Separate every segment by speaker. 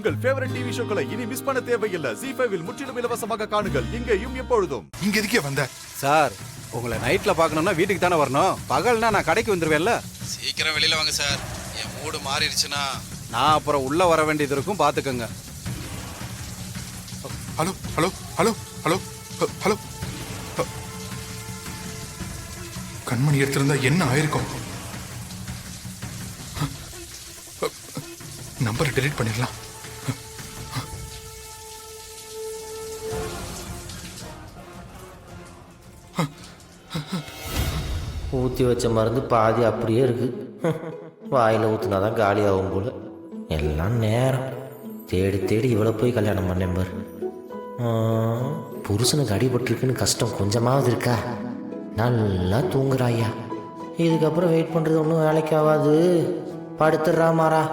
Speaker 1: உங்கள் favourite TV ஷோக்களை இனி miss பண்ண தேவையில்லை. ZEE5 இல் முற்றிலும் இலவசமாக காணுங்கள். இங்கேயும் எப்பொழுதும்.
Speaker 2: இங்க எதுக்கே வந்த?
Speaker 3: சார், உங்களை நைட்ல பார்க்கணும்னா வீட்டுக்கு தானே வரணும். பகல்னா நான் கடைக்கு வந்துருவேன்ல.
Speaker 4: சீக்கிரம் வெளியில வாங்க சார். என் மூடு மாறிடுச்சுன்னா
Speaker 3: நான் அப்புறம் உள்ள வர வேண்டியது இருக்கும், பாத்துக்கங்க.
Speaker 2: Hello hello hello hello hello. கண்மணி எடுத்திருந்தா என்ன ஆயிருக்கும்? நம்பரை டெலீட் பண்ணிடலாம்.
Speaker 5: ஊற்றி வச்ச மருந்து பாதி அப்படியே இருக்கு. வாயில் ஊற்றுனாதான் காலி ஆகும் போல. எல்லாம் நேரம். தேடி தேடி இவ்வளோ போய் கல்யாணம் பண்ணேன் பாரு. புருஷனுக்கு அடிபட்டுருக்குன்னு கஷ்டம் கொஞ்சமாவது இருக்கா? நல்லா தூங்குறாயா. இதுக்கப்புறம் வெயிட் பண்ணுறது ஒன்றும் வேலைக்கு ஆகாது. படுத்துடுறா மாறா.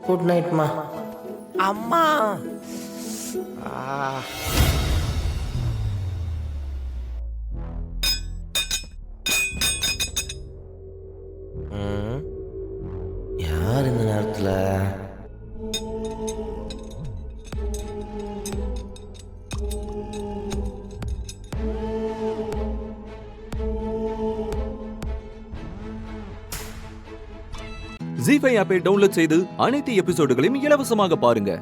Speaker 5: குட் நைட்மா. அம்மா. யார் இந்த நேரத்தில்?
Speaker 6: ZEE5 ஆப்பை டவுன்லோட் செய்து அனைத்து எபிசோடுகளையும் இலவசமாக பாருங்க.